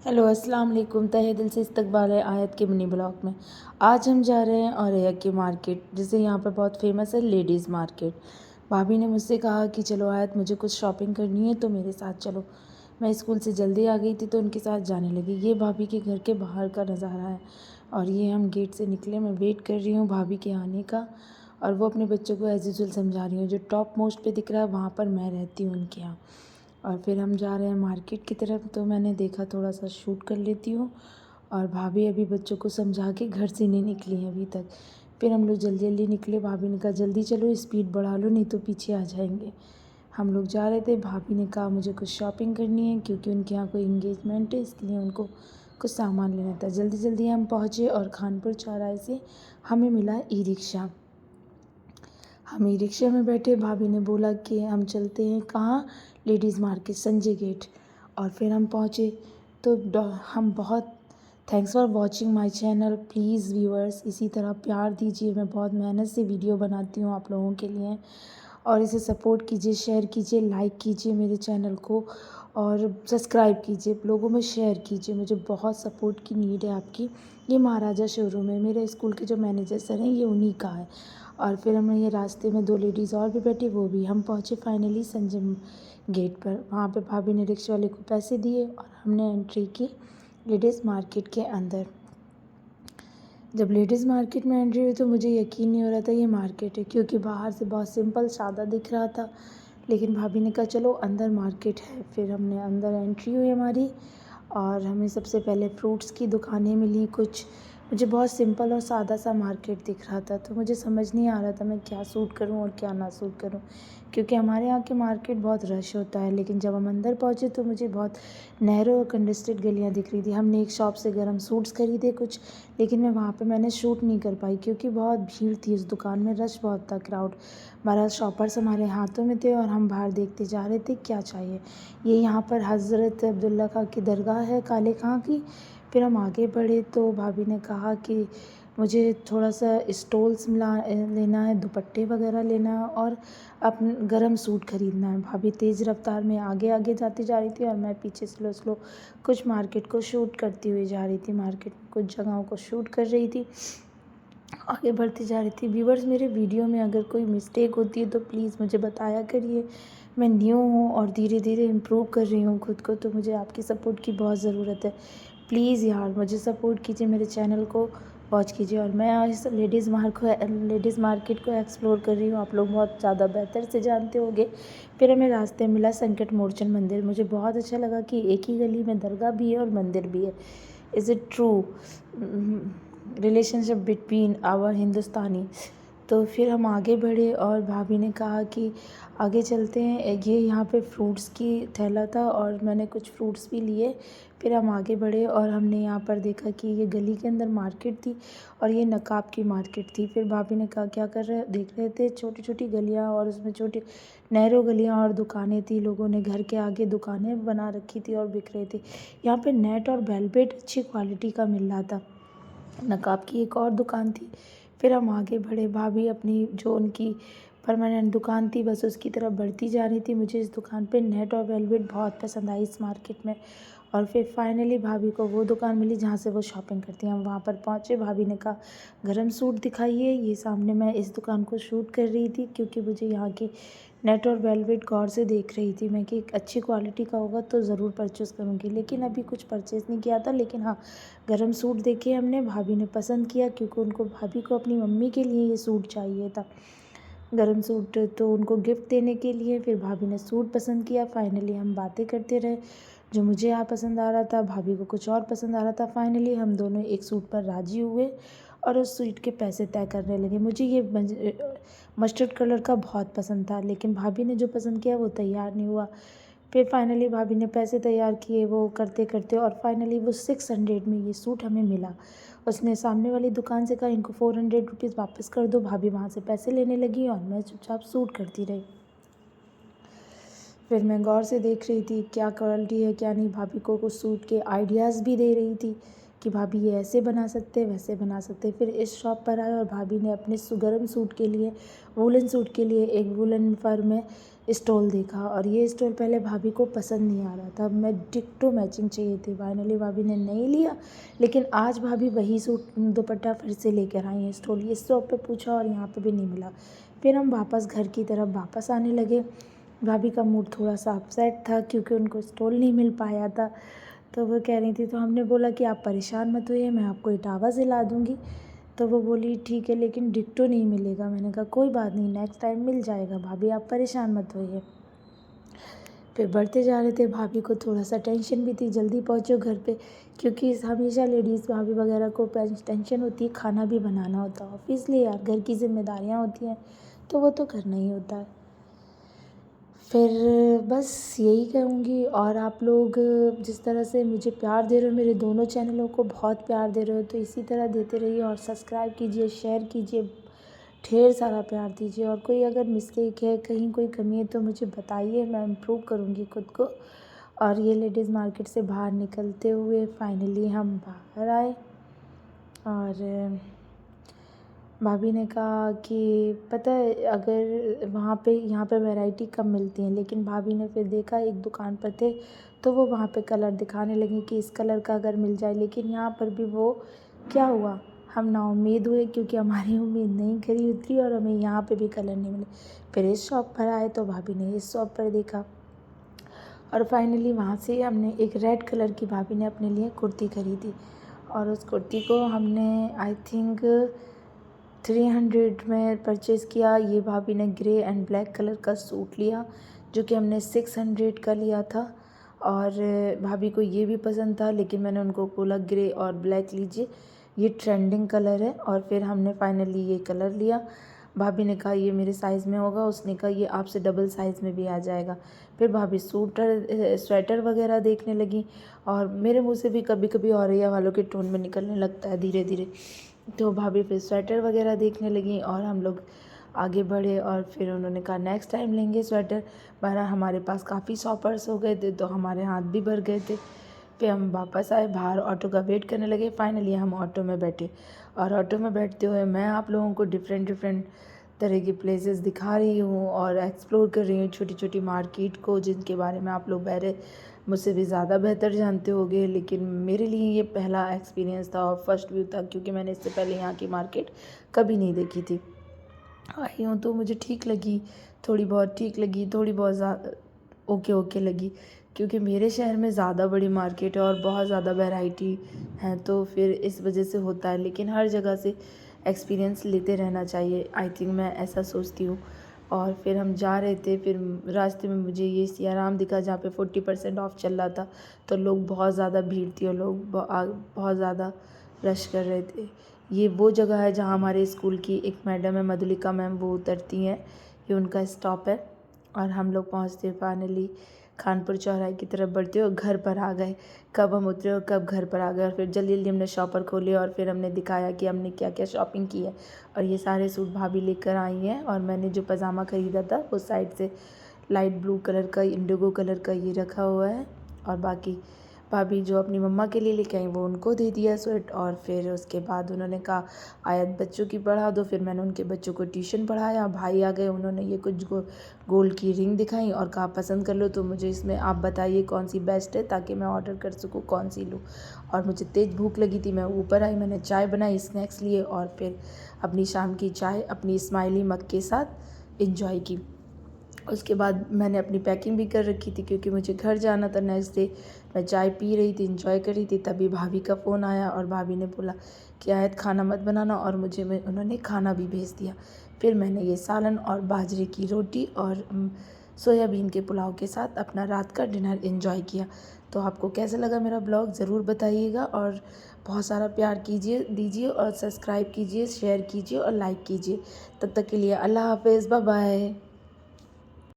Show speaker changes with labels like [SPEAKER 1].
[SPEAKER 1] Hello अस्सलाम वालेकुम। तहे दिल से इस्तकबाल है आयत के मिनी ब्लॉग में। आज हम जा रहे हैं औरैया की मार्केट, जिसे यहाँ पर बहुत फेमस है लेडीज़ मार्केट। भाभी ने मुझसे कहा कि चलो आयत, मुझे कुछ शॉपिंग करनी है तो मेरे साथ चलो। मैं स्कूल से जल्दी आ गई थी तो उनके साथ जाने लगी। ये भाभी के घर के बाहर का नज़ारा है और ये हम गेट से निकले। मैं वेट कर रही हूँ भाभी के आने का और वो अपने बच्चों को एज यूजुअल समझा रही हूँ। जो टॉप मोस्ट पे दिख रहा है वहाँ पर मैं रहती हूँ उनके यहाँ। और फिर हम जा रहे हैं मार्केट की तरफ, तो मैंने देखा थोड़ा सा शूट कर लेती हूँ। और भाभी अभी बच्चों को समझा के घर से नहीं निकली हैं अभी तक। फिर हम लोग जल्दी जल्दी निकले। भाभी ने कहा जल्दी चलो, स्पीड बढ़ा लो नहीं तो पीछे आ जाएंगे। हम लोग जा रहे थे। भाभी ने कहा मुझे कुछ शॉपिंग करनी है क्योंकि उनके यहाँ कोई इंगेजमेंट है, इसलिए उनको कुछ सामान लेना था। जल्दी जल्दी हम पहुँचे और खानपुर चौराहे से हमें मिला ई रिक्शा। हम ई रिक्शा में बैठे। भाभी ने बोला कि हम चलते हैं कहाँ, लेडीज़ मार्केट संजय गेट। और फिर हम पहुँचे तो हम बहुत thanks for watching my channel please viewers, इसी तरह प्यार दीजिए। मैं बहुत मेहनत से वीडियो बनाती हूँ आप लोगों के लिए, और इसे सपोर्ट कीजिए, शेयर कीजिए, लाइक कीजिए मेरे चैनल को और सब्सक्राइब कीजिए, लोगों में शेयर कीजिए। मुझे बहुत सपोर्ट की नीड है आपकी। ये महाराजा शोरूम है, मेरे स्कूल के जो मैनेजर सर हैं ये उन्हीं का है। और फिर हमें ये रास्ते में 2 लेडीज़ और भी बैठी, वो भी। हम पहुँचे फाइनली संजय गेट पर। वहाँ पे भाभी ने रिक्शा वाले को पैसे दिए और हमने एंट्री की लेडीज़ मार्केट के अंदर। जब लेडीज़ मार्केट में एंट्री हुई तो मुझे यकीन नहीं हो रहा था ये मार्केट है, क्योंकि बाहर से बहुत सिंपल सादा दिख रहा था। लेकिन भाभी ने कहा चलो अंदर मार्केट है। फिर हमने अंदर एंट्री हुई हमारी, और हमें सबसे पहले फ्रूट्स की दुकानें मिली कुछ। मुझे बहुत सिंपल और सादा सा मार्केट दिख रहा था, तो मुझे समझ नहीं आ रहा था मैं क्या सूट करूं और क्या ना सूट करूं, क्योंकि हमारे यहाँ के मार्केट बहुत रश होता है। लेकिन जब हम अंदर पहुँचे तो मुझे बहुत नैरो और कंजेस्टेड गलियाँ दिख रही थी। हमने एक शॉप से गर्म सूट्स खरीदे कुछ, लेकिन वहाँ पे मैंने शूट नहीं कर पाई क्योंकि बहुत भीड़ थी उस दुकान में, रश बहुत था, क्राउड। 12 शॉपर्स हमारे हाथों में थे और हम बाहर देखते जा रहे थे क्या चाहिए। ये यहाँ पर हज़रत अब्दुल्ला खां की दरगाह है, काले खां की। फिर हम आगे बढ़े तो भाभी ने कहा कि मुझे थोड़ा सा स्टोल्स लेना है, दुपट्टे वगैरह लेना है और अपने गर्म सूट ख़रीदना है। भाभी तेज़ रफ्तार में आगे आगे जाती जा रही थी और मैं पीछे स्लो स्लो कुछ मार्केट को शूट करती हुई जा रही थी। मार्केट में कुछ जगहों को शूट कर रही थी, आगे बढ़ती जा रही थी। व्यूवर्स, मेरे वीडियो में अगर कोई मिस्टेक होती है तो प्लीज़ मुझे बताया करिए। मैं न्यू हूँ और धीरे धीरे इम्प्रूव कर रही हूँ खुद को, तो मुझे आपकी सपोर्ट की बहुत ज़रूरत है। प्लीज़ यार मुझे सपोर्ट कीजिए, मेरे चैनल को वॉच कीजिए। और मैं आज लेडीज़ मार्केट को एक्सप्लोर कर रही हूँ, आप लोग बहुत ज़्यादा बेहतर से जानते होंगे। फिर हमें रास्ते में मिला संकट मोचन मंदिर। मुझे बहुत अच्छा लगा कि एक ही गली में दरगाह भी है और मंदिर भी है। Is it true relationship between our Hindustani. तो फिर हम आगे बढ़े और भाभी ने कहा कि आगे चलते हैं। ये यहाँ पे फ्रूट्स की थैला था और मैंने कुछ फ्रूट्स भी लिए। फिर हम आगे बढ़े और हमने यहाँ पर देखा कि ये गली के अंदर मार्केट थी और ये नकाब की मार्केट थी। फिर भाभी ने कहा क्या कर रहे, देख रहे थे छोटी छोटी गलियाँ और उसमें छोटी नैरो गलियाँ और दुकानें थी। लोगों ने घर के आगे दुकानें बना रखी थी और बिक रहे थे। यहाँ पे नेट और वेलवेट अच्छी क्वालिटी का मिल रहा था। नकाब की एक और दुकान थी। फिर हम आगे बढ़े। भाभी अपनी जो उनकी परमानेंट दुकान थी बस उसकी तरफ बढ़ती जा रही थी। मुझे इस दुकान पे नेट और वेलवेट बहुत पसंद आई इस मार्केट में। और फिर फाइनली भाभी को वो दुकान मिली जहाँ से वो शॉपिंग करती हैं। हम वहाँ पर पहुँचे। भाभी ने कहा गरम सूट दिखाइए। ये सामने मैं इस दुकान को शूट कर रही थी क्योंकि मुझे यहाँ की नेट और वेलवेट गौर से देख रही थी मैं कि अच्छी क्वालिटी का होगा तो ज़रूर परचेज़ करूँगी। लेकिन अभी कुछ परचेज़ नहीं किया था, लेकिन हाँ गरम सूट देखे हमने, भाभी ने पसंद किया क्योंकि उनको भाभी को अपनी मम्मी के लिए ये सूट चाहिए था, गरम सूट, तो उनको गिफ्ट देने के लिए। फिर भाभी ने सूट पसंद किया। फाइनली हम बातें करते रहे, जो मुझे यहाँ पसंद आ रहा था भाभी को कुछ और पसंद आ रहा था। फाइनली हम दोनों एक सूट पर राज़ी हुए और उस सूट के पैसे तय करने लगे। मुझे ये मस्टर्ड कलर का बहुत पसंद था, लेकिन भाभी ने जो पसंद किया वो तैयार नहीं हुआ। फिर फाइनली भाभी ने पैसे तैयार किए वो करते करते, और फाइनली वो 600 में ये सूट हमें मिला। उसने सामने वाली दुकान से कहा इनको 400 रुपीज़ वापस कर दो। भाभी वहाँ से पैसे लेने लगी और मैं चुपचाप सूट करती रही। फिर मैं गौर से देख रही थी क्या क्वालिटी है क्या नहीं। भाभी को कुछ सूट के आइडियाज़ भी दे रही थी कि भाभी ये ऐसे बना सकते हैं, वैसे बना सकते हैं। फिर इस शॉप पर आए और भाभी ने अपने गर्म सूट के लिए, वूलन सूट के लिए एक वूलन फर में स्टॉल देखा, और ये स्टॉल पहले भाभी को पसंद नहीं आ रहा था। मैं डिक्टो मैचिंग चाहिए थी। फाइनली भाभी ने नहीं लिया, लेकिन आज भाभी वही सूट दुपट्टा फिर से लेकर आई हैं स्टॉल। इस शॉप पे पूछा और यहाँ पे भी नहीं मिला। फिर हम वापस घर की तरफ वापस आने लगे। भाभी का मूड थोड़ा सा अपसेट था क्योंकि उनको स्टॉल नहीं मिल पाया था। तो वो कह रही थी, तो हमने बोला कि आप परेशान मत होइए, मैं आपको इटावा से ला दूँगी। तो वो बोली ठीक है, लेकिन डिक्टो नहीं मिलेगा। मैंने कहा कोई बात नहीं, नेक्स्ट टाइम मिल जाएगा भाभी, आप परेशान मत होइए। फिर बढ़ते जा रहे थे। भाभी को थोड़ा सा टेंशन भी थी, जल्दी पहुँचो घर पे, क्योंकि हमेशा लेडीज़ भाभी वगैरह को टेंशन होती है, खाना भी बनाना होता है। ऑब्वियसली यार, घर की जिम्मेदारियाँ होती हैं तो वो तो करना ही होता है। फिर बस यही कहूँगी, और आप लोग जिस तरह से मुझे प्यार दे रहे हो, मेरे दोनों चैनलों को बहुत प्यार दे रहे हो, तो इसी तरह देते रहिए और सब्सक्राइब कीजिए, शेयर कीजिए, ढेर सारा प्यार दीजिए। और कोई अगर मिस्टेक है, कहीं कोई कमी है तो मुझे बताइए, मैं इम्प्रूव करूँगी खुद को। और ये लेडीज़ मार्केट से बाहर निकलते हुए फाइनली हम बाहर आए, और भाभी ने कहा कि पता है, अगर वहाँ पे यहाँ पे वैरायटी कम मिलती हैं, लेकिन भाभी ने फिर देखा एक दुकान पर थे तो वो वहाँ पे कलर दिखाने लगी कि इस कलर का अगर मिल जाए, लेकिन यहाँ पर भी वो क्या हुआ, हम नाउम्मीद हुए क्योंकि हमारी उम्मीद नहीं खरी उतरी और हमें यहाँ पे भी कलर नहीं मिले। फिर इस शॉप पर आए तो भाभी ने इस शॉप पर देखा, और फाइनली वहाँ से हमने एक रेड कलर की भाभी ने अपने लिए कुर्ती खरीदी, और उस कुर्ती को हमने आई थिंक 300 में परचेज़ किया। ये भाभी ने ग्रे एंड ब्लैक कलर का सूट लिया जो कि हमने 600 का लिया था, और भाभी को ये भी पसंद था, लेकिन मैंने उनको बोला ग्रे और ब्लैक लीजिए, ये ट्रेंडिंग कलर है। और फिर हमने फाइनली ये कलर लिया। भाभी ने कहा ये मेरे साइज़ में होगा, उसने कहा ये आपसे डबल साइज़ में भी आ जाएगा। फिर भाभी स्वेटर वगैरह देखने लगी, और मेरे मुँह से भी कभी कभी औरैया वालों के टोन में निकलने लगता है धीरे धीरे। तो भाभी फिर स्वेटर वगैरह देखने लगी, और हम लोग आगे बढ़े, और फिर उन्होंने कहा नेक्स्ट टाइम लेंगे स्वेटर। बहरहाल हमारे पास काफ़ी शॉपर्स हो गए थे तो हमारे हाथ भी भर गए थे। फिर हम वापस आए, बाहर ऑटो का वेट करने लगे। फाइनली हम ऑटो में बैठे, और ऑटो में बैठते हुए मैं आप लोगों को डिफरेंट तरह की प्लेसेस दिखा रही हूँ और एक्सप्लोर कर रही हूँ छोटी छोटी मार्केट को, जिनके बारे में आप लोग मुझसे भी ज़्यादा बेहतर जानते होंगे। लेकिन मेरे लिए ये पहला एक्सपीरियंस था और फर्स्ट व्यू था, क्योंकि मैंने इससे पहले यहाँ की मार्केट कभी नहीं देखी थी। आई हूँ तो मुझे ठीक लगी, थोड़ी बहुत ठीक लगी, थोड़ी बहुत ज़्यादा ओके लगी, क्योंकि मेरे शहर में ज़्यादा बड़ी मार्केट है और बहुत ज़्यादा वैरायटी है, तो फिर इस वजह से होता है। लेकिन हर जगह से एक्सपीरियंस लेते रहना चाहिए, आई थिंक मैं ऐसा सोचती हूँ। और फिर हम जा रहे थे, फिर रास्ते में मुझे ये सियाराम दिखा जहाँ पे 40% ऑफ चल रहा था, तो लोग बहुत ज़्यादा भीड़ थी और लोग बहुत ज़्यादा रश कर रहे थे। ये वो जगह है जहाँ हमारे स्कूल की एक मैडम है, मधुलिका मैम, वो उतरती हैं, ये उनका स्टॉप है। और हम लोग पहुँचते फाइनली खानपुर चौराहे की तरफ बढ़ते और घर पर आ गए। कब हम उतरे और कब घर पर आ गए, और फिर जल्दी जल्दी हमने शॉपर खोले और फिर हमने दिखाया कि हमने क्या क्या शॉपिंग की है। और ये सारे सूट भाभी लेकर आई हैं, और मैंने जो पजामा ख़रीदा था वो साइड से लाइट ब्लू कलर का, इंडिगो कलर का ये रखा हुआ है, और बाकी भाभी जो अपनी मम्मा के लिए लेके आई वो उनको दे दिया स्वेट। और फिर उसके बाद उन्होंने कहा आयत बच्चों की पढ़ा दो, फिर मैंने उनके बच्चों को ट्यूशन पढ़ाया। भाई आ गए, उन्होंने ये कुछ गोल्ड की रिंग दिखाई और कहा पसंद कर लो, तो मुझे इसमें आप बताइए कौन सी बेस्ट है ताकि मैं ऑर्डर कर सकूँ, कौन सी लूँ। और मुझे तेज़ भूख लगी थी, मैं ऊपर आई, मैंने चाय बनाई, स्नैक्स लिए, और फिर अपनी शाम की चाय अपनी स्माइली मग के साथ इंजॉय की। उसके बाद मैंने अपनी पैकिंग भी कर रखी थी क्योंकि मुझे घर जाना था नेक्स्ट डे। मैं चाय पी रही थी, इंजॉय कर रही थी, तभी भाभी का फ़ोन आया और भाभी ने बोला कि आयत खाना मत बनाना, और उन्होंने खाना भी भेज दिया। फिर मैंने ये सालन और बाजरे की रोटी और सोयाबीन के पुलाव के साथ अपना रात का डिनर एंजॉय किया। तो आपको कैसा लगा मेरा ब्लॉग ज़रूर बताइएगा, और बहुत सारा प्यार दीजिए और सब्सक्राइब कीजिए, शेयर कीजिए और लाइक कीजिए। तब तक के लिए अल्लाह हाफ़िज़, बाय बाय।